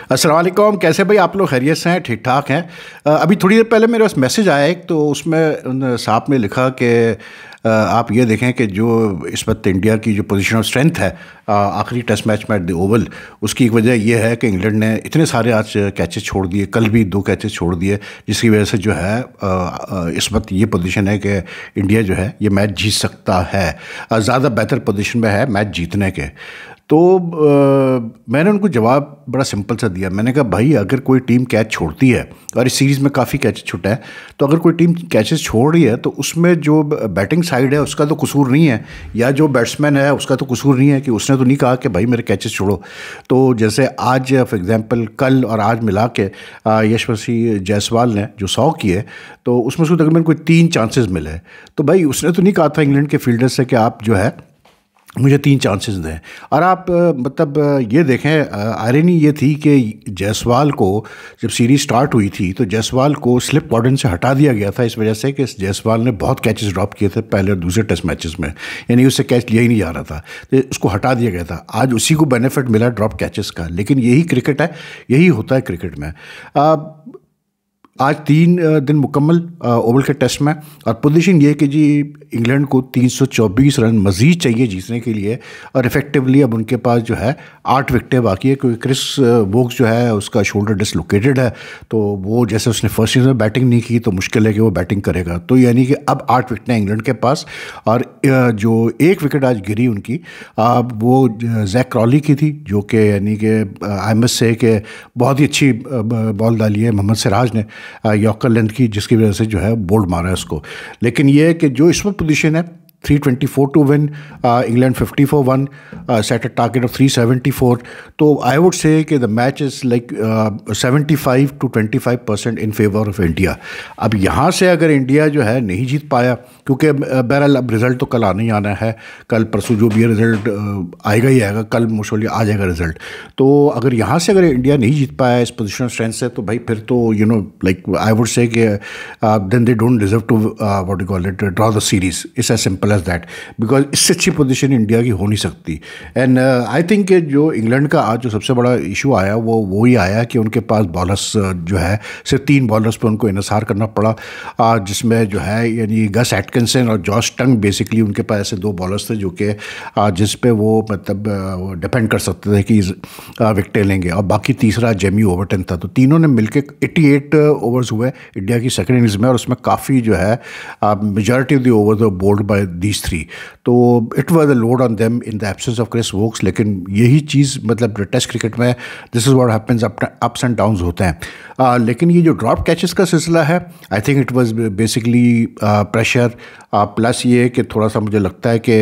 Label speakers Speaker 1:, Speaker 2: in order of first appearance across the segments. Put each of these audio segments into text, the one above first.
Speaker 1: अस्सलाम वालेकुम। कैसे भाई आप लोग? खैरियत से हैं? ठीक ठाक हैं? अभी थोड़ी देर पहले मेरे पास मैसेज आया एक, तो उसमें उन साहब ने लिखा कि आप ये देखें कि जो इस वक्त इंडिया की जो पोजीशन ऑफ स्ट्रेंथ है आखिरी टेस्ट मैच में एट द ओवल, उसकी एक वजह यह है कि इंग्लैंड ने इतने सारे आज कैचेस छोड़ दिए, कल भी 2 कैचेस छोड़ दिए, जिसकी वजह से जो है इस वक्त ये पोजीशन है कि इंडिया जो है ये मैच जीत सकता है, ज़्यादा बेहतर पोजीशन में है मैच जीतने के। तो मैंने उनको जवाब बड़ा सिंपल सा दिया। मैंने कहा भाई, अगर कोई टीम कैच छोड़ती है, और इस सीरीज़ में काफ़ी कैच छूटा है, तो अगर कोई टीम कैचेस छोड़ रही है तो उसमें जो बैटिंग साइड है उसका तो कसूर नहीं है, या जो बैट्समैन है उसका तो कसूर नहीं है कि उसने तो नहीं कहा कि भाई मेरे कैचेस छोड़ो। तो जैसे आज फॉर एग्जांपल कल और आज मिला के यशस्वी जायसवाल ने जो 100 किए, तो उसमें उसको तकरीबन कोई 3 चांसेस मिले। तो भाई उसने तो नहीं कहा था इंग्लैंड के फील्डर से कि आप जो है मुझे 3 चांसेस दें। और आप मतलब ये देखें, आयरनी ये थी कि जायसवाल को जब सीरीज स्टार्ट हुई थी तो जायसवाल को स्लिप वार्डन से हटा दिया गया था, इस वजह से कि जायसवाल ने बहुत कैचेस ड्रॉप किए थे पहले और दूसरे टेस्ट मैचेस में, यानी उससे कैच लिया ही नहीं जा रहा था, तो उसको हटा दिया गया था। आज उसी को बेनिफिट मिला ड्रॉप कैचेस का। लेकिन यही क्रिकेट है, यही होता है क्रिकेट में। आज 3 दिन मुकम्मल ओवल के टेस्ट में, और पोजीशन ये कि जी इंग्लैंड को 324 रन मज़ीद चाहिए जीतने के लिए, और इफ़ेक्टिवली अब उनके पास जो है 8 विकटें बाकी है, क्योंकि क्रिस वोक्स जो है उसका शोल्डर डिसलोकेटेड है, तो वो जैसे उसने फर्स्ट सीजन में बैटिंग नहीं की तो मुश्किल है कि वो बैटिंग करेगा। तो यानी कि अब 8 विकटें इंग्लैंड के पास, और जो 1 विकेट आज गिरी उनकी वो जैक क्रॉली की थी, जो कि यानी कि आई मस्ट से कि बहुत ही अच्छी बॉल डाली है मोहम्मद सिराज ने यॉर्कर लेंथ की, जिसकी वजह से जो है बोल्ड मारा है उसको। लेकिन ये है कि जो इसमें पोजीशन है 324 to win, England 50 for 1, set a target of 374। तो आई वुड से कि the match is like 75 to 25% in favour of India. अब यहाँ से अगर इंडिया जो है नहीं जीत पाया, क्योंकि बहरहाल अब रिज़ल्ट तो कल आना ही आना है, कल परसों जो भी रिज़ल्ट आएगा ही आएगा, कल मोस्टली आ जाएगा रिज़ल्ट। तो अगर यहाँ से अगर इंडिया नहीं जीत पाया इस पोजिशन ऑफ स्ट्रेंथ से, तो भाई फिर तो you know like I would say कि then they don't deserve to what you call it draw the series. It's as simple as that, because इससे अच्छी पोजीशन इंडिया की हो नहीं सकती। एंड आई थिंक कि जो इंग्लैंड का आज जो सबसे बड़ा इशू आया वो ही आया कि उनके पास बॉलर्स जो है सिर्फ 3 बॉलर्स पर उनको इन्हिसार करना पड़ा, जिसमें जो है यानी गस एटकिंसन और जॉश टंग, बेसिकली उनके पास ऐसे 2 बॉलर्स थे जो कि जिस पे वो मतलब डिपेंड कर सकते थे कि विकेटें लेंगे, और बाकी तीसरा जेमी ओवरटन था। तो तीनों ने मिलकर 88 ओवर्स हुए इंडिया की सेकेंड इनिंग्स में, और उसमें काफ़ी जो है majority of the over the bowled by these 3। तो it was a load on them in the absence of Chris Woakes. लेकिन यही चीज़ मतलब टेस्ट क्रिकेट में this is what happens, ups and downs होते हैं। लेकिन ये जो ड्रॉप कैचेस का सिलसिला है, I think it was basically pressure, plus ये कि थोड़ा सा मुझे लगता है कि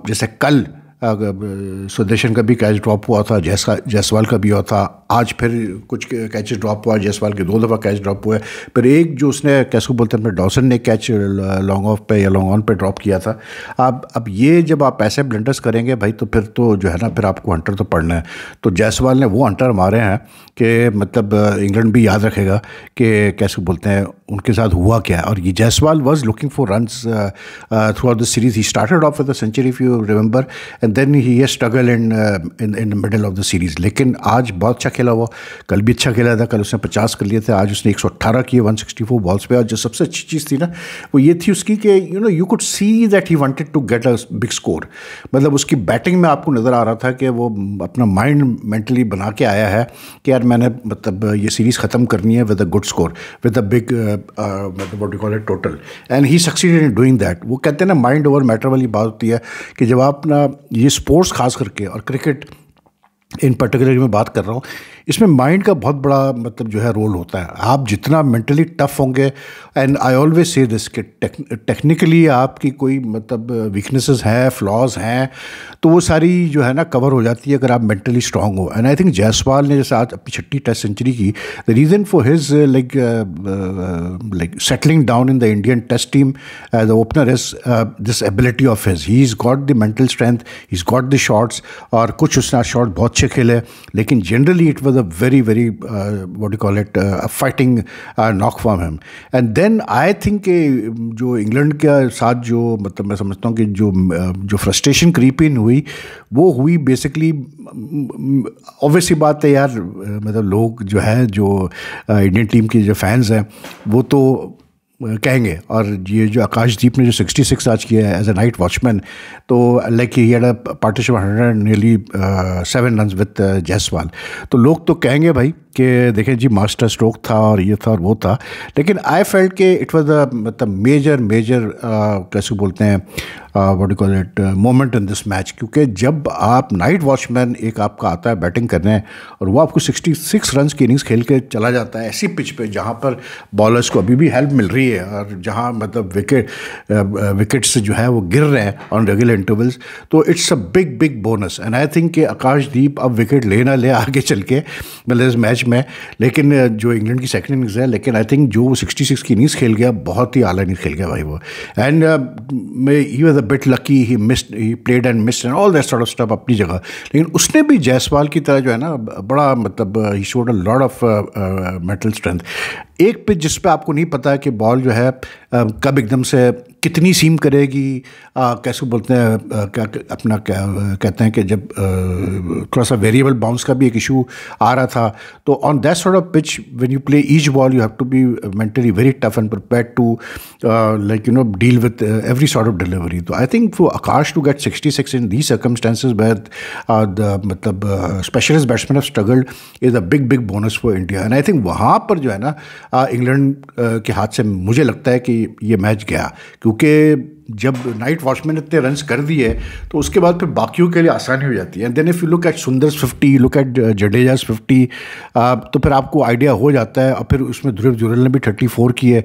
Speaker 1: जैसे कल सुदर्शन का भी कैच ड्रॉप हुआ था, जायसवाल का भी हुआ था, आज फिर कुछ कैचेस ड्रॉप हुआ, जायसवाल के 2 दफ़ा कैच ड्रॉप हुए, फिर एक जो उसने कैसे बोलते हैं अपने डॉसन ने कैच लॉन्ग ऑफ पे या लॉन्ग ऑन पे ड्रॉप किया था। अब ये जब आप ऐसे ब्लंडर्स करेंगे भाई, तो फिर तो जो है ना फिर आपको हंटर तो पड़ना है। तो जायसवाल ने वो हंटर मारे हैं कि मतलब इंग्लैंड भी याद रखेगा कि कैसे बोलते हैं उनके साथ हुआ क्या। और ये Jaiswal was looking for runs throughout the series. He started off with a century if you remember, and then he struggle in the middle of the series. लेकिन आज बहुत अच्छा खेला वो, कल भी अच्छा खेला था, कल उसने 50 कर लिए थे, आज उसने 118 किए 164 बॉल्स पे। और जो सबसे अच्छी चीज़ थी ना वो ये थी उसकी कि you know you could see that he wanted to get a big score. मतलब उसकी बैटिंग में आपको नज़र आ रहा था कि वो अपना माइंड मेंटली बना के आया है कि यार मैंने मतलब ये सीरीज़ ख़त्म करनी है with a good score, with a big मतलब what you call it total, and he succeeded in doing that. वो कहते हैं ना माइंड ओवर मैटर वाली बात होती है कि जब आप ना ये स्पोर्ट्स खास करके और क्रिकेट इन पर्टिकुलर में बात कर रहा हूँ, इसमें माइंड का बहुत बड़ा मतलब जो है रोल होता है। आप जितना मेंटली टफ होंगे, and I always say this कि टेक्निकली आपकी कोई मतलब वीकनेसेस हैं, फ्लॉज हैं, तो वो सारी जो है ना कवर हो जाती है अगर आप मेंटली स्ट्रांग हो। एंड आई थिंक जायसवाल ने जैसे आज अपनी 6ठी टेस्ट सेंचुरी की, the reason for his like settling down in the Indian test team as a opener is this ability of his. He is got the mental strength, he is got the shots, और कुछ उसने shot बहुत अच्छे खेले, लेकिन generally it was a very very what do you call it a fighting knock from him. And then I think जो England के साथ जो मतलब मैं समझता हूँ कि जो फ्रस्ट्रेशन क्रीप इन हुई वो हुई बेसिकली, ऑब्वियसली बात है यार, मतलब लोग जो है जो इंडियन टीम के जो फैंस हैं वो तो कहेंगे। और ये जो आकाशदीप ने जो 66 आज किया है एज ए नाइट वॉचमैन, तो like he had a partnership 100 nearly 7 run with Jaiswal, तो लोग तो कहेंगे भाई कि देखें जी मास्टर स्ट्रोक था और ये था और वो था। लेकिन आई फेल्ट के इट वाज अ मतलब मेजर कैसे बोलते हैं what do call it moment in this match, क्योंकि जब आप नाइट वॉचमैन एक आपका आता है बैटिंग करने और वो आपको 66 रन की इनिंग्स खेल के चला जाता है ऐसी पिच पे जहाँ पर बॉलर्स को अभी भी हेल्प मिल रही है और जहाँ मतलब विकेट्स जो है वो गिर रहे हैं ऑन रेगुलर इंटरवल्स, तो it's a big bonus. And I think कि आकाशदीप अब विकेट ले ना ले आगे चल के मतलब इस मैच में, लेकिन जो इंग्लैंड की सेकंड इनिंग्स है, लेकिन आई थिंक जो 66 की इनिंग्स खेल गया बहुत ही आला इनिंग्स खेल गया भाई वो। And he was a bit lucky, he played and missed and all that sort of stuff अपनी जगह, लेकिन उसने भी जायसवाल की तरह जो है ना बड़ा मतलब he showed a lot of mental strength. एक पिच जिस पे आपको नहीं पता है कि बॉल जो है कब एकदम से कितनी सीम करेगी, कैसे बोलते हैं क्या अपना क्या कहते हैं कि जब थोड़ा सा वेरिएबल बाउंस का भी एक इशू आ रहा था, तो on that sort of pitch when you play each ball you have to be mentally very tough and prepared to like you know deal with every sort of delivery. So I think for Akash to get 66 in these circumstances where the मतलब specialist batsman have struggled is a big bonus for India. And I think वहाँ पर जो है ना England के हाथ से मुझे लगता है कि ये मैच गया, क्योंकि जब नाइट वॉचमैन ने इतने रन्स कर दिए तो उसके बाद फिर बाकियों के लिए आसानी हो जाती है। And then if you look at Sundar's 50, look at Jadeja's 50, तो फिर आपको आइडिया हो जाता है। और फिर उसमें ध्रुव जुरेल ने भी 34 की है,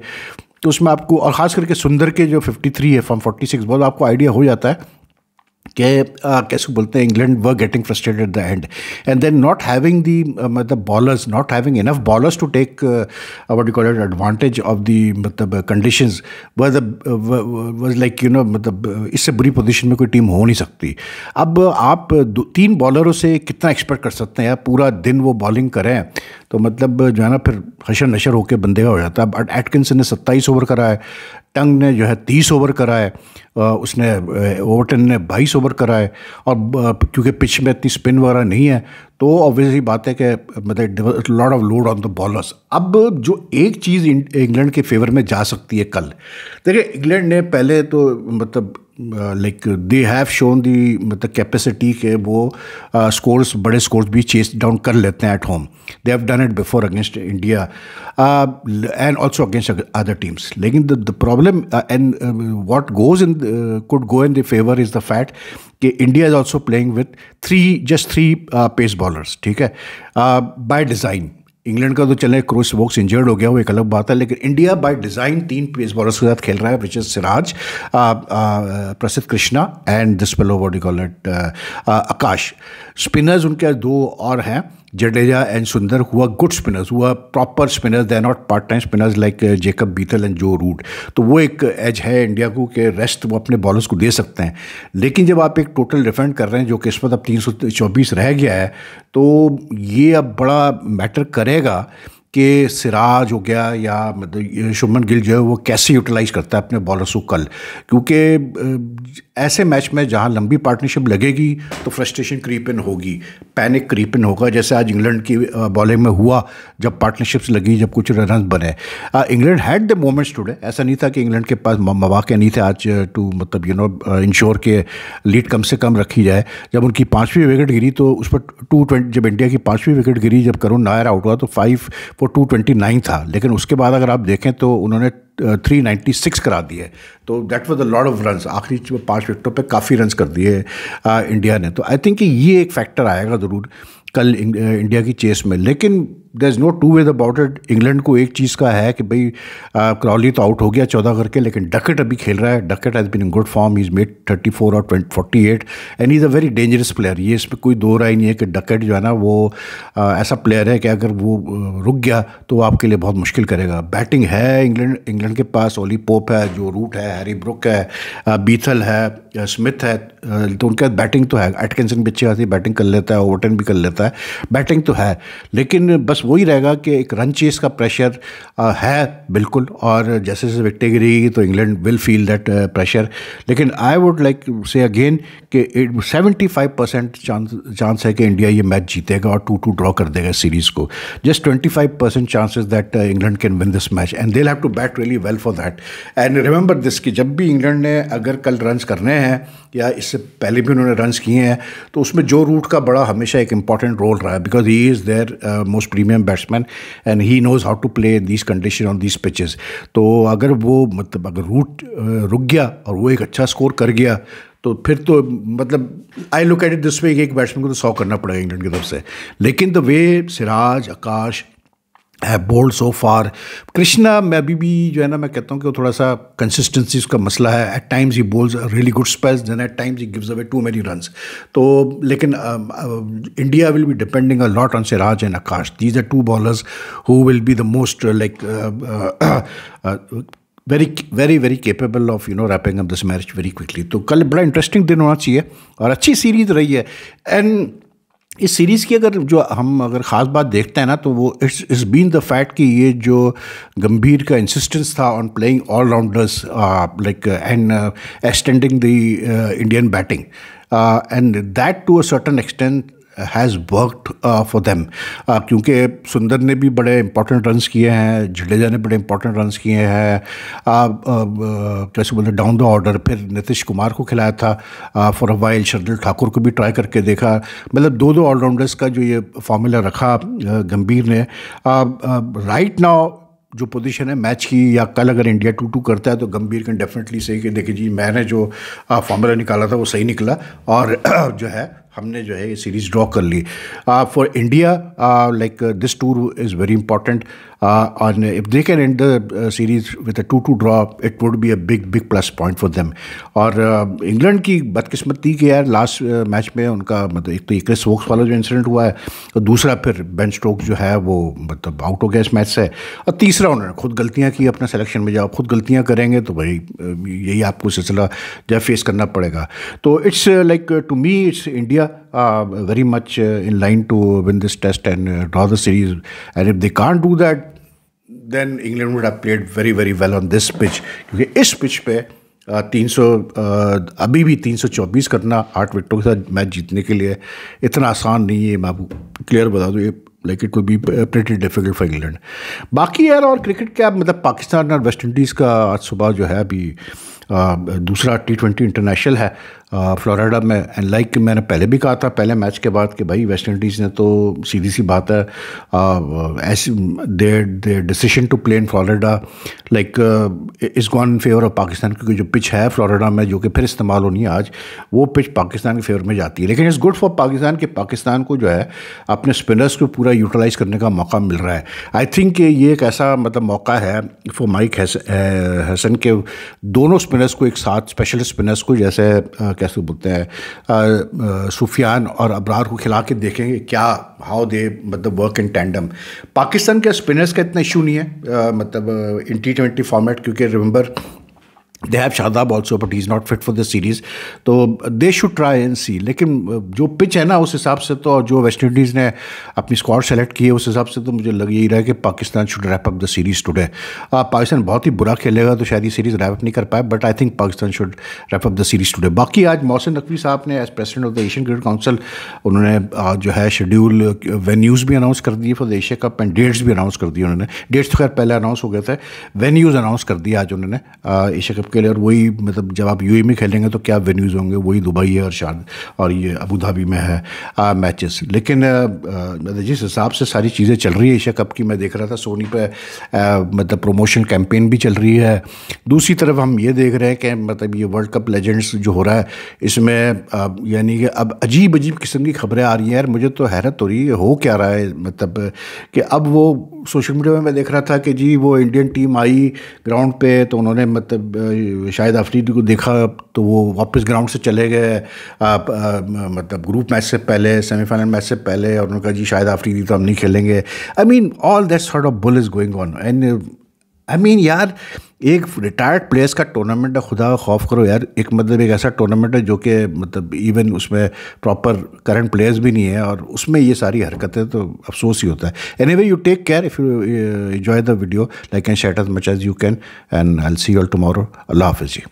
Speaker 1: तो उसमें आपको और ख़ास करके सुंदर के जो 53 है फ्रॉम 46 बॉल, आपको आइडिया हो जाता है कि कैसे बोलते हैं England were getting frustrated at the end. And then not having the मतलब bowlers, not having enough bowlers to take what you call it advantage of the मतलब conditions was like you know मतलब इससे बुरी position में कोई team हो नहीं सकती। अब आप 3 बॉलरों से कितना एक्सपेक्ट कर सकते हैं यार, पूरा दिन वो बॉलिंग करें तो मतलब जो है ना फिर हशर नशर होकर बंदे का हो जाता है। बट एटकिंसन ने 27 ओवर करा है, टंग ने जो है 30 ओवर करा है, उसने ओवरटन ने 22 ओवर करा है, और क्योंकि पिच में इतनी स्पिन वगैरह नहीं है तो ऑब्वियसली बात है कि मतलब lot of load on the bowlers. अब जो एक चीज़ इंग्लैंड के फेवर में जा सकती है कल, देखिए इंग्लैंड ने पहले तो मतलब लाइक दे हैव शोन दी मतलब कैपेसिटी के वो स्कोर्स बड़े स्कोर्स भी चेस डाउन कर लेते हैं at home. They have done it before against India and also against other teams. लेकिन the problem and what goes in could go in the favour is the fact कि India is also playing with just three pace bowlers, ठीक है, by design. England का तो चले cross Woakes injured हो गया, वो एक अलग बात है, लेकिन India by design 3 pace bowlers के साथ खेल रहा है, which is Siraj, Prasidh Krishna and this fellow what you call it Akash. Spinners उनके 2 और हैं, Jadeja and Sundar, who are good spinners, who are proper spinners, they are not part time spinners like Jacob Bethell and Joe Root. तो वो एक एज है इंडिया को कि rest वो अपने बॉलर्स को दे सकते हैं। लेकिन जब आप एक टोटल डिफेंड कर रहे हैं जो कि इस वक्त अब 324 रह गया है, तो ये अब बड़ा मैटर करेगा कि सिराज हो गया या मतलब शुभमन गिल जो है वो कैसे यूटिलाइज करता है अपने बॉलर्स को कल, क्योंकि ऐसे मैच में जहाँ लंबी पार्टनरशिप लगेगी तो फ्रस्ट्रेशन क्रीप इन होगी, पैनिक क्रीप इन होगा, जैसे आज इंग्लैंड की बॉलिंग में हुआ जब पार्टनरशिप्स लगी, जब कुछ रन बने। England had the moments today, ऐसा नहीं था कि इंग्लैंड के पास मौके नहीं थे आज टू मतलब यू नो इंश्योर के लीड कम से कम रखी जाए। जब उनकी 5वीं विकेट गिरी तो उस पर 220, जब इंडिया की 5वीं विकेट गिरी, जब करुण नायर आउट हुआ तो 5 for 229 था, लेकिन उसके बाद अगर आप देखें तो उन्होंने 396 करा दिए, तो that was a lot of runs. आखिरी 5 विकेटों पे काफ़ी रन्स कर दिए इंडिया ने। तो आई थिंक कि ये एक फैक्टर आएगा ज़रूर कल इंडिया की चेस में। लेकिन there is no two way about it. England को एक चीज़ का है कि भाई क्रॉली तो आउट हो गया 14 करके, लेकिन डकेट अभी खेल रहा है। Duckett has been in good form, he is made 34 और 48 and he is a very dangerous player. ये इसमें कोई दो राय नहीं है कि डकेट जो है ना वो ऐसा प्लेयर है कि अगर वो रुक गया तो वो आपके लिए बहुत मुश्किल करेगा। बैटिंग है इंग्लैंड इंग्लैंड के पास ओली पोप है, जो रूट है, हैरी ब्रुक है, बीथल है, स्मिथ है, तो उनके पास बैटिंग तो है। एटकिंसन भी अच्छी खासी बैटिंग कर लेता है, ओवरटन भी कर लेता है, बैटिंग तो है। लेकिन बस वही रहेगा कि एक रन चेस का प्रेशर है बिल्कुल, और जैसे जैसे विकेटें गिरेगी तो England will feel that pressure. लेकिन आई वुड लाइक से अगेन कि 75% चांस है कि इंडिया ये मैच जीतेगा और 2-2 ड्रॉ कर देगा सीरीज़ को। Just 25% chances that England can win this match, and they have to bat really well for that. And remember this कि जब भी इंग्लैंड ने अगर कल रन्स करने हैं या इससे पहले भी उन्होंने रन्स किए हैं, तो उसमें जो रूट का बड़ा हमेशा एक इंपॉर्टेंट रोल रहा है, because he is their most premium batsman and he knows how to play in these condition on these pitches. तो अगर वो मतलब अगर रूट रुक गया और वो एक अच्छा स्कोर कर गया, तो फिर तो मतलब I look at it this way, एक बैट्समैन को तो 100 करना पड़ेगा इंग्लैंड की तरफ से। लेकिन द वे सिराज, आकाश है बोल्ड सो फार, कृष्णा में अभी भी जो है ना, मैं कहता हूँ कि वो थोड़ा सा कंसिस्टेंसी उसका मसला है। At times he bowls really good spells, then at times he gives away too many runs. तो लेकिन India will be depending a lot on Siraj and Akash. These are two bowlers who will be the most like very capable of wrapping up this match very quickly। तो कल बड़ा interesting दिन होना चाहिए और अच्छी सीरीज रही है। एंड इस सीरीज़ की अगर ख़ास बात देखते हैं ना, तो वो इट्स बीन द फैक्ट कि ये जो गंभीर का इंसिस्टेंस था on playing all rounders like and extending the Indian batting, and that to a certain extent has worked for them. क्योंकि सुंदर ने भी बड़े इंपॉर्टेंट रन्स किए हैं, जडेजा ने बड़े इंपॉर्टेंट रन्स किए हैं, कैसे बोलते डाउन द ऑर्डर। फिर नीतीश कुमार को खिलाया था for a while, Shardul Thakur को भी ट्राई करके देखा। मतलब दो ऑलराउंडर्स का जो ये फार्मूला रखा गंभीर ने। राइट नाउ जो पोजीशन है मैच की, या कल अगर इंडिया 2-2 करता है तो गंभीर कैन डेफिनेटली सही कि देखिए जी, मैंने जो फार्मूला निकाला था वो सही निकला, और जो है हमने जो है ये सीरीज़ ड्रॉ कर ली। For India like this tour is very important, and if they can end the series with a 2-2 draw, it would be a big plus point for them। और इंग्लैंड की बदकिस्मती कि यार लास्ट मैच में उनका मतलब एक तो क्रिस वोक्स वाला जो इंसिडेंट हुआ है, और दूसरा फिर बेन स्टोक्स जो है वो मतलब आउट हो गया इस मैच से, और तीसरा उन्होंने खुद गलतियाँ की अपना सिलेक्शन में। जब खुद गलतियाँ करेंगे तो भाई यही आपको सिलसिला जो फेस करना पड़ेगा। तो it's like to me it's India very much in line to win this test and draw the series, and if they can't do that then England would have played very well on this pitch, क्योंकि इस pitch पे 300 अभी भी 324 करना 8 विकेटों के साथ match जीतने के लिए इतना आसान नहीं है। मैं आपको क्लियर बता दूँ, ये like it will be pretty difficult for England. बाकी यार और क्रिकेट क्या मतलब, पाकिस्तान और वेस्ट इंडीज़ का आज सुबह जो है अभी दूसरा T20 इंटरनेशनल है फ्लोरिडा में। एंड लाइक मैंने पहले भी कहा था पहले मैच के बाद कि भाई वेस्ट इंडीज़ ने तो सीधी सी बात है ऐसी their decision to play in Florida like is gone in favour of Pakistan, क्योंकि जो पिच है फ्लोरिडा में जो कि फिर इस्तेमाल होनी है आज, वो पिच पाकिस्तान के फेवर में जाती है। लेकिन इट्स गुड फॉर पाकिस्तान कि पाकिस्तान को जो है अपने स्पिनर्स को पूरा यूटिलाइज़ करने का मौका मिल रहा है। आई थिंक ये एक ऐसा मतलब मौका है फॉर माइक हसन के दोनों स्पिनर्स को एक साथ, स्पेशलिस्ट स्पिनर्स को जैसे कैसे बोलते हैं सुफियान और अबरार को खिला के देखेंगे क्या हाउ दे मतलब वर्क इन टैंडम। पाकिस्तान के स्पिनर्स का इतना इशू नहीं है मतलब इन T20 फॉर्मेट, क्योंकि remember they have Shadab also but he is not fit for the series, तो दे शुड ट्राई एंड सी। लेकिन जो पिच है ना उस हिसाब से तो, जो वेस्ट इंडीज़ ने अपनी स्क्वाड सेलेक्ट की है उस हिसाब से तो मुझे लग यही रहा है कि Pakistan should wrap up the series today. Pakistan बहुत ही बुरा खेलेगा तो शायद ये सीरीज़ रैप अप नहीं कर पाए, but I think Pakistan should wrap up the series today. बाकी आज मोहसिन नकवी साहब ने as president of the Asian cricket council उन्होंने जो है शेड्यूल वेन्यूज़ भी अनाउंस कर दिए for the Asia cup and dates भी अनाउंस कर दिए उन्होंने। डेट्स तो खैर पहले अनाउंस हो गए थे, वेन्यूज़ अनाउंस कर दिया आज उन्होंने एशिया कप के लिए। और वही मतलब जब आप यूएई में खेलेंगे तो क्या वेन्यूज़ होंगे, वही दुबई है और ये अबू धाबी में है मैचेस। लेकिन जिस हिसाब से सारी चीज़ें चल रही है एशिया कप की, मैं देख रहा था सोनी पे मतलब प्रमोशन कैंपेन भी चल रही है। दूसरी तरफ हम ये देख रहे हैं कि मतलब ये वर्ल्ड कप लेजेंड्स जो हो रहा है इसमें यानी कि अब अजीब किस्म की खबरें आ रही हैं। यार मुझे तो हैरत हो रही है, हो क्या रहा है मतलब कि अब वो सोशल मीडिया में मैं देख रहा था कि जी वो इंडियन टीम आई ग्राउंड पे तो उन्होंने मतलब शाहिद अफरीदी को देखा तो वो वापस ग्राउंड से चले गए मतलब ग्रुप मैच से पहले, सेमीफाइनल मैच से पहले, और उन्होंने कहा जी शाहिद अफरीदी तो हम नहीं खेलेंगे। I mean all that sort of bull is going on and I mean यार, एक रिटायर्ड प्लेयर्स का टूर्नामेंट है, खुदा का खौफ करो यार। एक मतलब एक ऐसा टूर्नामेंट है जो कि मतलब इवन उसमें प्रॉपर करंट प्लेयर्स भी नहीं है, और उसमें ये सारी हरकतें, तो अफसोस ही होता है। Anyway, you take care, if you enjoy the video, like and share as much as you can, and I will see you all tomorrow. अल्लाह हाफिज़ जी।